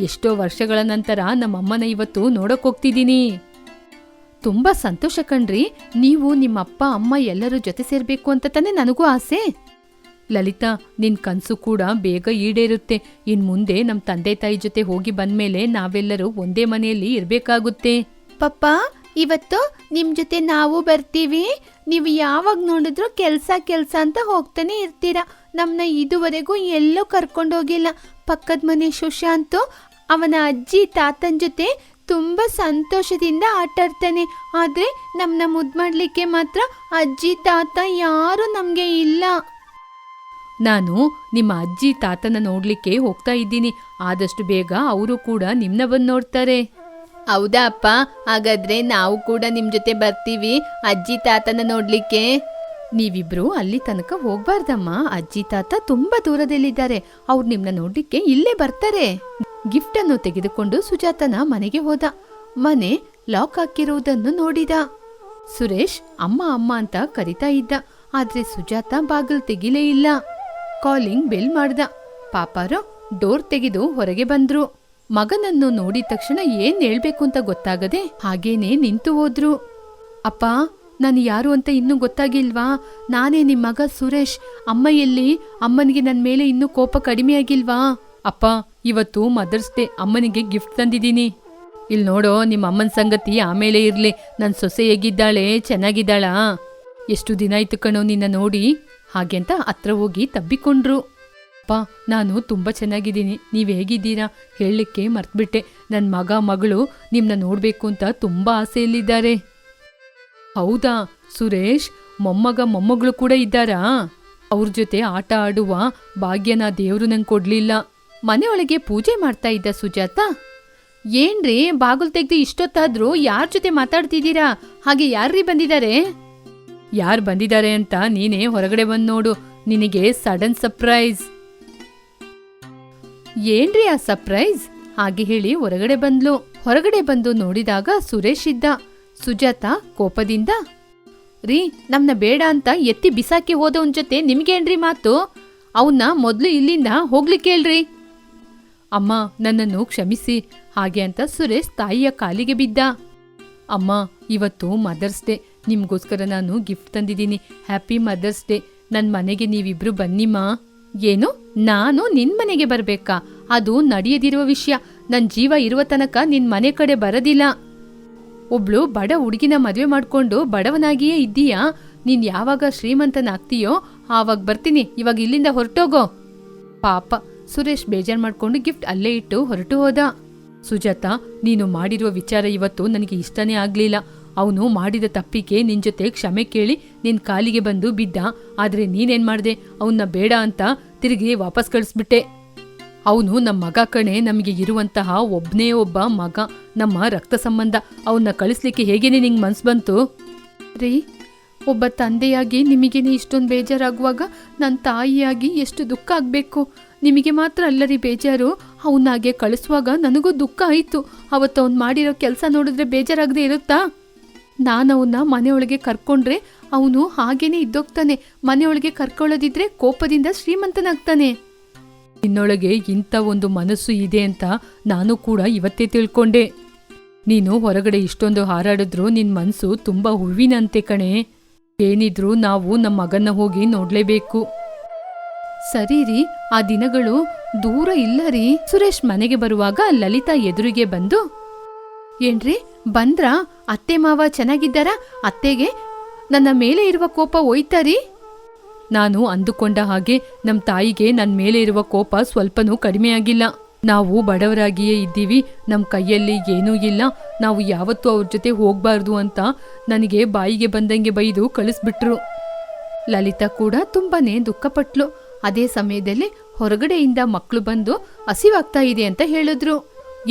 ಎಷ್ಟೋ ವರ್ಷಗಳ ನಂತರ ನಮ್ಮ ಅಮ್ಮನ ಇವತ್ತು ನೋಡಕ್ ಹೋಗ್ತಿದ್ದೀನಿ. ತುಂಬಾ ಸಂತೋಷ ಕಣ್ರಿ. ನೀವು ನಿಮ್ಮ ಅಪ್ಪ ಅಮ್ಮ ಎಲ್ಲರೂ ಜೊತೆ ಸೇರ್ಬೇಕು ಅಂತ ತಾನೇ ನನಗೂ ಆಸೆ. ಲಲಿತಾ, ನಿನ್ ಕನ್ಸು ಕೂಡ ಬೇಗ ಈಡೇರುತ್ತೆ. ಇನ್ ಮುಂದೆ ನಮ್ಮ ತಂದೆ ತಾಯಿ ಜೊತೆ ಹೋಗಿ ಬಂದ್ಮೇಲೆ ನಾವೆಲ್ಲರೂ ಒಂದೇ ಮನೆಯಲ್ಲಿ ಇರ್ಬೇಕಾಗುತ್ತೆ. ಪಪ್ಪ, ಇವತ್ತು ನಿಮ್ ಜೊತೆ ನಾವು ಬರ್ತೀವಿ. ನೀವು ಯಾವಾಗ ನೋಡಿದ್ರು ಕೆಲ್ಸ ಅಂತ ಹೋಗ್ತಾನೆ ಇರ್ತೀರಾ. ನಮ್ನ ಇದುವರೆಗೂ ಎಲ್ಲೂ ಕರ್ಕೊಂಡೋಗಿಲ್ಲ. ಪಕ್ಕದ ಮನೆ ಸುಶಾಂತು ಅವನ ಅಜ್ಜಿ ತಾತನ ಜೊತೆ ತುಂಬಾ ಸಂತೋಷದಿಂದ ಆಟಾಡ್ತಾನೆ. ಆದ್ರೆ ನಮ್ನ ಮುದ್ದು ಮಾಡ್ಲಿಕ್ಕೆ ಮಾತ್ರ ಅಜ್ಜಿ ತಾತ ಯಾರು ನಮ್ಗೆ ಇಲ್ಲ. ನಾನು ನಿಮ್ಮ ಅಜ್ಜಿ ತಾತನ ನೋಡ್ಲಿಕ್ಕೆ ಹೋಗ್ತಾ ಇದ್ದೀನಿ. ಆದಷ್ಟು ಬೇಗ ಅವರು ಕೂಡ ನಿಮ್ನ ಬಂದು ನೋಡ್ತಾರೆ. ಹೌದಾ ಅಪ್ಪ? ಹಾಗಾದ್ರೆ ನಾವು ಕೂಡ ನಿಮ್ ಜೊತೆ ಬರ್ತೀವಿ ಅಜ್ಜಿ ತಾತನ ನೋಡ್ಲಿಕ್ಕೆ. ನೀವಿಬ್ರು ಅಲ್ಲಿ ತನಕ ಹೋಗ್ಬಾರ್ದಮ್ಮ. ಅಜ್ಜಿ ತಾತ ತುಂಬಾ ದೂರದಲ್ಲಿದ್ದಾರೆ. ಅವ್ರು ನಿಮ್ನ ನೋಡ್ಲಿಕ್ಕೆ ಇಲ್ಲೇ ಬರ್ತಾರೆ. ಗಿಫ್ಟ್ ಅನ್ನು ತೆಗೆದುಕೊಂಡು ಸುಜಾತನ ಮನೆಗೆ ಹೋದ. ಮನೆ ಲಾಕ್ ಹಾಕಿರುವುದನ್ನು ನೋಡಿದ. ಸುರೇಶ್ ಅಮ್ಮ ಅಮ್ಮ ಅಂತ ಕರಿತಾ ಇದ್ದ. ಆದ್ರೆ ಸುಜಾತ ಬಾಗಿಲು ತೆಗಿಲೇ ಇಲ್ಲ. ಕಾಲಿಂಗ್ ಬೆಲ್ ಮಾಡ್ದ. ಪಾಪಾರಾವ್ ಡೋರ್ ತೆಗೆದು ಹೊರಗೆ ಬಂದ್ರು. ಮಗನನ್ನು ನೋಡಿದ ತಕ್ಷಣ ಏನ್ ಹೇಳ್ಬೇಕು ಅಂತ ಗೊತ್ತಾಗದೆ ಹಾಗೇನೆ ನಿಂತು ಹೋದ್ರು. ಅಪ್ಪ, ನಾನು ಯಾರು ಅಂತ ಇನ್ನೂ ಗೊತ್ತಾಗಿಲ್ವಾ? ನಾನೇ ನಿಮ್ ಮಗ ಸುರೇಶ್. ಅಮ್ಮ ಎಲ್ಲಿ? ಅಮ್ಮನಿಗೆ ನನ್ ಮೇಲೆ ಇನ್ನೂ ಕೋಪ ಕಡಿಮೆ ಆಗಿಲ್ವಾ? ಅಪ್ಪ, ಇವತ್ತು ಮದರ್ಸ್ ಡೇ, ಅಮ್ಮನಿಗೆ ಗಿಫ್ಟ್ ತಂದಿದ್ದೀನಿ. ಇಲ್ಲಿ ನೋಡೋ, ನಿಮ್ಮ ಅಮ್ಮನ ಸಂಗತಿ ಆಮೇಲೆ ಇರ್ಲಿ. ನನ್ ಸೊಸೆ ಹೇಗಿದ್ದಾಳೆ? ಚೆನ್ನಾಗಿದ್ದಾಳಾ? ಎಷ್ಟು ದಿನ ಆಯ್ತು ಕಣೋ ನಿನ್ನ ನೋಡಿ. ಹಾಗೆ ಅಂತ ಹತ್ರ ಹೋಗಿ ತಬ್ಬಿಕೊಂಡ್ರು. ಅಪ್ಪ, ನಾನು ತುಂಬಾ ಚೆನ್ನಾಗಿದ್ದೀನಿ. ನೀವ್ ಹೇಗಿದ್ದೀರಾ ಹೇಳಲಿಕ್ಕೆ ಮರ್ತ್ಬಿಟ್ಟೆ. ನನ್ನ ಮಗ ಮಗಳು ನಿಮ್ನ ನೋಡ್ಬೇಕು ಅಂತ ತುಂಬಾ ಆಸೆಯಲ್ಲಿದ್ದಾರೆ. ಹೌದಾ ಸುರೇಶ್? ಮೊಮ್ಮಗ ಮೊಮ್ಮಗಳು ಕೂಡ ಇದ್ದಾರಾ? ಅವ್ರ ಜೊತೆ ಆಟ ಆಡುವ ಭಾಗ್ಯನ ದೇವ್ರು ನಂಗೆ ಕೊಡ್ಲಿಲ್ಲ. ಮನೆಯೊಳಗೆ ಪೂಜೆ ಮಾಡ್ತಾ ಇದ್ದ ಸುಜಾತ, ಏನ್ರಿ ಬಾಗುಲ್ ತೆಗ್ದು ಇಷ್ಟೊತ್ತಾದ್ರೂ ಯಾರ ಜೊತೆ ಮಾತಾಡ್ತಿದ್ದೀರಾ? ಹಾಗೆ ಯಾರ್ರೀ ಬಂದಿದ್ದಾರೆ? ಯಾರು ಬಂದಿದ್ದಾರೆ ಅಂತ ನೀನೇ ಹೊರಗಡೆ ಬಂದು ನೋಡು, ನಿನಗೆ ಸಡನ್ ಸರ್ಪ್ರೈಸ್. ಏನ್ರಿ ಆ ಸರ್ಪ್ರೈಸ್? ಹಾಗೆ ಹೇಳಿ ಹೊರಗಡೆ ಬಂದ್ಲು. ಹೊರಗಡೆ ಬಂದು ನೋಡಿದಾಗ ಸುರೇಶ್ ಇದ್ದ. ಸುಜಾತ ಕೋಪದಿಂದ, ರೀ ನಮ್ನ ಬೇಡ ಅಂತ ಎತ್ತಿ ಬಿಸಾಕಿ ಹೋದವನ್ ಜೊತೆ ನಿಮ್ಗೇನ್ರಿ ಮಾತು? ಅವನ್ನ ಮೊದ್ಲು ಇಲ್ಲಿಂದ ಹೋಗ್ಲಿಕ್ಕೆ ಹೇಳ್ರಿ. ಅಮ್ಮ ನನ್ನನ್ನು ಕ್ಷಮಿಸಿ, ಹಾಗೆ ಅಂತ ಸುರೇಶ್ ತಾಯಿಯ ಕಾಲಿಗೆ ಬಿದ್ದ. ಅಮ್ಮ ಇವತ್ತು ಮದರ್ಸ್ ಡೇ, ನಿಮ್ಗೋಸ್ಕರ ನಾನು ಗಿಫ್ಟ್ ತಂದಿದ್ದೀನಿ. Happy mother's day. ನನ್ನ ಮನೆಗೆ ನೀವಿಬ್ರು ಬನ್ನಿಮ್ಮ. ಏನು, ನಾನು ನಿನ್ ಮನೆಗೆ ಬರ್ಬೇಕಾ? ಅದು ನಡೆಯದಿರುವ ವಿಷಯ. ನನ್ ಜೀವ ಇರುವ ತನಕ ನಿನ್ ಮನೆ ಕಡೆ ಬರೋದಿಲ್ಲ. ಒಬ್ಳು ಬಡ ಹುಡುಗಿನ ಮದುವೆ ಮಾಡ್ಕೊಂಡು ಬಡವನಾಗಿಯೇ ಇದ್ದೀಯಾ? ನೀನ್ ಯಾವಾಗ ಶ್ರೀಮಂತನಾಗ್ತೀಯೋ ಆವಾಗ ಬರ್ತೀನಿ. ಇವಾಗ ಇಲ್ಲಿಂದ ಹೊರಟೋಗೋ. ಪಾಪ ಸುರೇಶ್ ಬೇಜಾರ್ ಮಾಡ್ಕೊಂಡು ಗಿಫ್ಟ್ ಅಲ್ಲೇ ಇಟ್ಟು ಹೊರಟು ಹೋದ. ಸುಜಾತ, ನೀನು ಮಾಡಿರುವ ವಿಚಾರ ಇವತ್ತು ನನಗೆ ಇಷ್ಟನೇ ಆಗ್ಲಿಲ್ಲ. ಅವನು ಮಾಡಿದ ತಪ್ಪಿಗೆ ನಿನ್ ಜೊತೆ ಕ್ಷಮೆ ಕೇಳಿ ನಿನ್ ಕಾಲಿಗೆ ಬಂದು ಬಿದ್ದ. ಆದ್ರೆ ನೀನೇನ್ ಮಾಡ್ದೆ? ಅವನ್ನ ಬೇಡ ಅಂತ ತಿರುಗಿ ವಾಪಸ್ ಕಳಿಸ್ಬಿಟ್ಟೆ. ಅವನು ನಮ್ಮ ಮಗ ಕಣೆ, ನಮಗೆ ಇರುವಂತಹ ಒಬ್ನೇ ಒಬ್ಬ ಮಗ, ನಮ್ಮ ರಕ್ತ ಸಂಬಂಧ. ಅವನ್ನ ಕಳಿಸ್ಲಿಕ್ಕೆ ಹೇಗೇನೆ ನಿಂಗೆ ಮನ್ಸು ಬಂತು? ರೀ, ಒಬ್ಬ ತಂದೆಯಾಗಿ ನಿಮಗೇನೆ ಇಷ್ಟೊಂದು ಬೇಜಾರಾಗುವಾಗ ನನ್ನ ತಾಯಿಯಾಗಿ ಎಷ್ಟು ದುಃಖ ಆಗಬೇಕು. ನಿಮಗೆ ಮಾತ್ರ ಅಲ್ಲರಿ ಬೇಜಾರು, ಅವನಾಗೆ ಕಳಿಸುವಾಗ ನನಗೂ ದುಃಖ ಆಯಿತು. ಅವತ್ತು ಅವ್ನು ಮಾಡಿರೋ ಕೆಲಸ ನೋಡಿದ್ರೆ ಬೇಜಾರಾಗದೆ ಇರುತ್ತಾ? ನಾನು ಅವನ್ನ ಮನೆಯೊಳಗೆ ಕರ್ಕೊಂಡ್ರೆ ಅವನು ಹಾಗೇನೆ ಇದ್ದೋಗ್ತಾನೆ. ಮನೆಯೊಳಗೆ ಕರ್ಕೊಳ್ಳೋದಿದ್ರೆ ಕೋಪದಿಂದ ಶ್ರೀಮಂತನಾಗ್ತಾನೆ. ನಿನ್ನೊಳಗೆ ಇಂಥ ಒಂದು ಮನಸ್ಸು ಇದೆ ಅಂತ ನಾನು ಕೂಡ ಇವತ್ತೇ ತಿಳ್ಕೊಂಡೆ. ನೀನು ಹೊರಗಡೆ ಇಷ್ಟೊಂದು ಹಾರಾಡಿದ್ರು ನಿನ್ ಮನಸ್ಸು ತುಂಬಾ ಹೂವಿನಂತೆ ಕಣೆ. ಏನಿದ್ರು ನಾವು ನಮ್ಮ ಮಗನ್ನ ಹೋಗಿ ನೋಡ್ಲೇಬೇಕು. ಸರಿ ರೀ, ಆ ದಿನಗಳು ದೂರ ಇಲ್ಲ ರೀ. ಸುರೇಶ್ ಮನೆಗೆ ಬರುವಾಗ ಲಲಿತಾ ಎದುರಿಗೆ ಬಂದು, ಏನ್ರಿ ಬಂದ್ರ? ಅತ್ತೆ ಮಾವ ಚೆನ್ನಾಗಿದ್ದಾರಾ? ಅತ್ತೆಗೆ ನನ್ನ ಮೇಲೆ ಇರುವ ಕೋಪ ಹೋಯ್ತಾರಿ? ನಾನು ಅಂದುಕೊಂಡ ಹಾಗೆ ನಮ್ಮ ತಾಯಿಗೆ ನನ್ನ ಮೇಲೆ ಇರುವ ಕೋಪ ಸ್ವಲ್ಪನೂ ಕಡಿಮೆಯಾಗಿಲ್ಲ. ನಾವು ಬಡವರಾಗಿಯೇ ಇದ್ದೀವಿ, ನಮ್ಮ ಕೈಯಲ್ಲಿ ಏನೂ ಇಲ್ಲ. ನಾವು ಯಾವತ್ತೂ ಅವ್ರ ಜೊತೆ ಹೋಗ್ಬಾರ್ದು ಅಂತ ನನಗೆ ಬಾಯಿಗೆ ಬಂದಂಗೆ ಬೈದು ಕಳಿಸ್ಬಿಟ್ರು. ಲಲಿತಾ ಕೂಡ ತುಂಬಾನೇ ದುಃಖಪಟ್ಲು. ಅದೇ ಸಮಯದಲ್ಲಿ ಹೊರಗಡೆಯಿಂದ ಮಕ್ಕಳು ಬಂದು ಹಸಿವಾಗ್ತಾ ಇದೆ ಅಂತ ಹೇಳಿದ್ರು.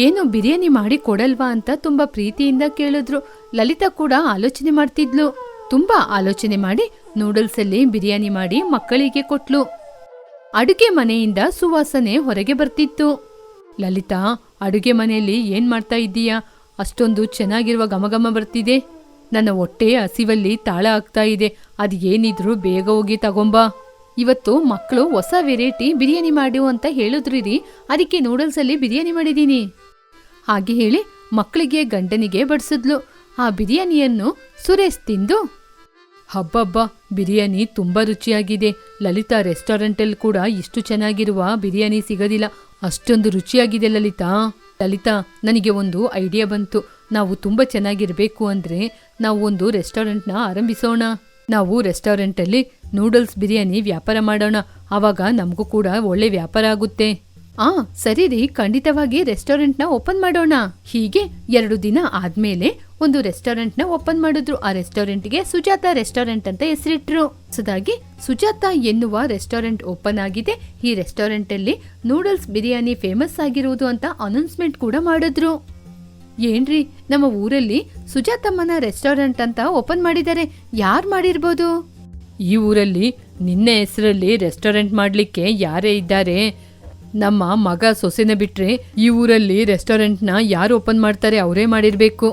ಏನು ಬಿರಿಯಾನಿ ಮಾಡಿ ಕೊಡಲ್ವಾ ಅಂತ ತುಂಬಾ ಪ್ರೀತಿಯಿಂದ ಕೇಳಿದ್ರು. ಲಲಿತಾ ಕೂಡ ಆಲೋಚನೆ ಮಾಡ್ತಿದ್ಲು. ತುಂಬಾ ಆಲೋಚನೆ ಮಾಡಿ ನೂಡಲ್ಸ್ ಅಲ್ಲಿ ಬಿರಿಯಾನಿ ಮಾಡಿ ಮಕ್ಕಳಿಗೆ ಕೊಟ್ಲು. ಅಡುಗೆ ಮನೆಯಿಂದ ಸುವಾಸನೆ ಹೊರಗೆ ಬರ್ತಿತ್ತು. ಲಲಿತಾ, ಅಡುಗೆ ಮನೆಯಲ್ಲಿ ಏನ್ ಮಾಡ್ತಾ ಇದ್ದೀಯಾ? ಅಷ್ಟೊಂದು ಚೆನ್ನಾಗಿರುವ ಘಮಘಮ ಬರ್ತಿದೆ. ನನ್ನ ಹೊಟ್ಟೆ ಹಸಿವಲ್ಲಿ ತಾಳ ಆಗ್ತಾ ಇದೆ. ಅದು ಏನಿದ್ರು ಬೇಗ ಹೋಗಿ ತಗೊಂಬಾ. ಇವತ್ತು ಮಕ್ಕಳು ಹೊಸ ವೆರೈಟಿ ಬಿರಿಯಾನಿ ಮಾಡು ಅಂತ ಹೇಳಿದ್ರಿ ರೀ, ಅದಕ್ಕೆ ನೂಡಲ್ಸ್ ಅಲ್ಲಿ ಬಿರಿಯಾನಿ ಮಾಡಿದೀನಿ. ಹಾಗೆ ಹೇಳಿ ಮಕ್ಕಳಿಗೆ ಗಂಡನಿಗೆ ಬಡಿಸಿದ್ಲು. ಆ ಬಿರಿಯಾನಿಯನ್ನು ಸುರೇಶ್ ತಿಂದು, ಹಬ್ಬಬ್ಬ, ಬಿರಿಯಾನಿ ತುಂಬಾ ರುಚಿಯಾಗಿದೆ. ಲಲಿತಾ ರೆಸ್ಟೋರೆಂಟಲ್ಲಿ ಕೂಡ ಇಷ್ಟು ಚೆನ್ನಾಗಿರುವ ಬಿರಿಯಾನಿ ಸಿಗೋದಿಲ್ಲ. ಅಷ್ಟೊಂದು ರುಚಿಯಾಗಿದೆ ಲಲಿತಾ. ಲಲಿತಾ, ನನಗೆ ಒಂದು ಐಡಿಯಾ ಬಂತು. ನಾವು ತುಂಬಾ ಚೆನ್ನಾಗಿರ್ಬೇಕು ಅಂದ್ರೆ ನಾವು ಒಂದು ರೆಸ್ಟೋರೆಂಟ್ನ ಆರಂಭಿಸೋಣ. ನಾವು ರೆಸ್ಟೋರೆಂಟಲ್ಲಿ ನೂಡಲ್ಸ್ ಬಿರಿಯಾನಿ ವ್ಯಾಪಾರ ಮಾಡೋಣ. ಆವಾಗ ನಮಗೂ ಕೂಡ ಒಳ್ಳೆ ವ್ಯಾಪಾರ ಆಗುತ್ತೆ. ಸರಿ ರೀ, ಖಂಡಿತವಾಗಿ ರೆಸ್ಟೋರೆಂಟ್ನ ಓಪನ್ ಮಾಡೋಣ. ಹೀಗೆ 2 ದಿನ ಆದ್ಮೇಲೆ ಒಂದು ರೆಸ್ಟೋರೆಂಟ್ನ ಓಪನ್ ಮಾಡಿದ್ರು. ಆ ರೆಸ್ಟೋರೆಂಟ್ಗೆ ಸುಜಾತ ರೆಸ್ಟೋರೆಂಟ್ ಅಂತ ಹೆಸರಿಟ್ರು. ಹೊಸದಾಗಿ ಸುಜಾತ ಎನ್ನುವ ರೆಸ್ಟೋರೆಂಟ್ ಓಪನ್ ಆಗಿದೆ. ಈ ರೆಸ್ಟೋರೆಂಟ್ ಅಲ್ಲಿ ನೂಡಲ್ಸ್ ಬಿರಿಯಾನಿ ಫೇಮಸ್ ಆಗಿರುವುದು ಅಂತ ಅನೌನ್ಸ್ಮೆಂಟ್ ಕೂಡ ಮಾಡಿದ್ರು. ಏನ್ರಿ, ನಮ್ಮ ಊರಲ್ಲಿ ಸುಜಾತಮ್ಮನ ರೆಸ್ಟೋರೆಂಟ್ ಅಂತ ಓಪನ್ ಮಾಡಿದ್ದಾರೆ. ಯಾರು ಮಾಡಿರ್ಬೋದು? ಈ ಊರಲ್ಲಿ ನಿನ್ನ ಹೆಸರಲ್ಲಿ ರೆಸ್ಟೋರೆಂಟ್ ಮಾಡ್ಲಿಕ್ಕೆ ಯಾರೇ ಇದ್ದಾರೆ? ನಮ್ಮ ಮಗ ಸೊಸೆನ ಬಿಟ್ರೆ ಈ ಊರಲ್ಲಿ ರೆಸ್ಟೋರೆಂಟ್ನ ಯಾರು ಓಪನ್ ಮಾಡ್ತಾರೆ? ಅವರೇ ಮಾಡಿರ್ಬೇಕು.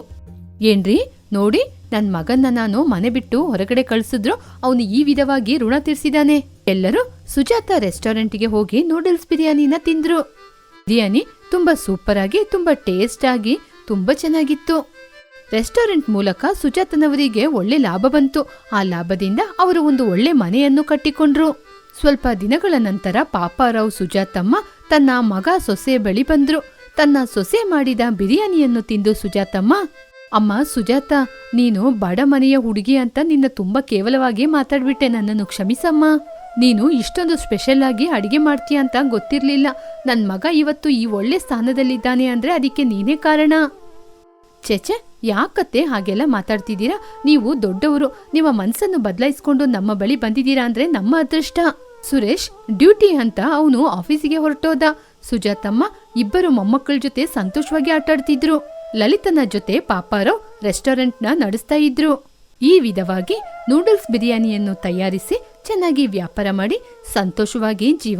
ಏನ್ರಿ, ನೋಡಿ, ನನ್ನ ಮಗನ್ನ ನಾನು ಮನೆ ಬಿಟ್ಟು ಹೊರಗಡೆ ಕಳಿಸಿದ್ರು ಅವನು ಈ ವಿಧವಾಗಿ ಋಣ ತೀರ್ಸಿದಾನೆ. ಎಲ್ಲರೂ ಸುಜಾತ ರೆಸ್ಟೋರೆಂಟ್ಗೆ ಹೋಗಿ ನೂಡಲ್ಸ್ ಬಿರಿಯಾನಿನ ತಿಂದ್ರು. ಬಿರಿಯಾನಿ ತುಂಬಾ ಸೂಪರ್ ಆಗಿ, ತುಂಬಾ ಟೇಸ್ಟ್ ಆಗಿ, ತುಂಬಾ ಚೆನ್ನಾಗಿತ್ತು. ರೆಸ್ಟೋರೆಂಟ್ ಮೂಲಕ ಸುಜಾತನವರಿಗೆ ಒಳ್ಳೆ ಲಾಭ ಬಂತು. ಆ ಲಾಭದಿಂದ ಅವರು ಒಂದು ಒಳ್ಳೆ ಮನೆಯನ್ನು ಕಟ್ಟಿಕೊಂಡ್ರು. ಸ್ವಲ್ಪ ದಿನಗಳ ನಂತರ ಪಾಪಾರಾವ್ ಸುಜಾತಮ್ಮ ತನ್ನ ಮಗ ಸೊಸೆ ಬಳಿ ಬಂದ್ರು. ತನ್ನ ಸೊಸೆ ಮಾಡಿದ ಬಿರಿಯಾನಿಯನ್ನು ತಿಂದು ಸುಜಾತಮ್ಮ, ಅಮ್ಮ ಸುಜಾತ, ನೀನು ಬಡ ಮನೆಯ ಹುಡುಗಿ ಅಂತ ನಿನ್ನ ತುಂಬಾ ಕೇವಲವಾಗಿ ಮಾತಾಡ್ಬಿಟ್ಟೆ. ನನ್ನನ್ನು ಕ್ಷಮಿಸಮ್ಮ. ನೀನು ಇಷ್ಟೊಂದು ಸ್ಪೆಷಲ್ ಆಗಿ ಅಡಿಗೆ ಮಾಡ್ತೀಯ ಅಂತ ಗೊತ್ತಿರ್ಲಿಲ್ಲ. ನನ್ ಮಗ ಇವತ್ತು ಈ ಒಳ್ಳೆ ಸ್ಥಾನದಲ್ಲಿದ್ದಾನೆ ಅಂದ್ರೆ ಅದಕ್ಕೆ ನೀನೇ ಕಾರಣ. ಚೆಚೆ, ಯಾಕತ್ತೆ ಹಾಗೆಲ್ಲ ಮಾತಾಡ್ತಿದ್ದೀರಾ? ನೀವು ದೊಡ್ಡವರು, ನಿಮ್ಮ ಮನ್ಸನ್ನು ಬದಲಾಯಿಸ್ಕೊಂಡು ನಮ್ಮ ಬಳಿ ಬಂದಿದ್ದೀರಾ ಅಂದ್ರೆ ನಮ್ಮ ಅದೃಷ್ಟ. ಸುರೇಶ್ ಡ್ಯೂಟಿ ಅಂತ ಅವನು ಆಫೀಸಿಗೆ ಹೊರಟೋದ. ಸುಜಾತಮ್ಮ ಇಬ್ಬರು ಮೊಮ್ಮಕ್ಕಳ ಜೊತೆ ಸಂತೋಷವಾಗಿ ಆಟಾಡ್ತಿದ್ರು. ಲಲಿತನ ಜೊತೆ ಪಾಪಾರಾವ್ ರೆಸ್ಟೋರೆಂಟ್ನ ನಡೆಸ್ತಾ ಇದ್ರು. ಈ ವಿಧವಾಗಿ ನೂಡಲ್ಸ್ ಬಿರಿಯಾನಿಯನ್ನು ತಯಾರಿಸಿ ಚೆನ್ನಾಗಿ ವ್ಯಾಪಾರ ಮಾಡಿ ಸಂತೋಷವಾಗಿ ಜೀವನ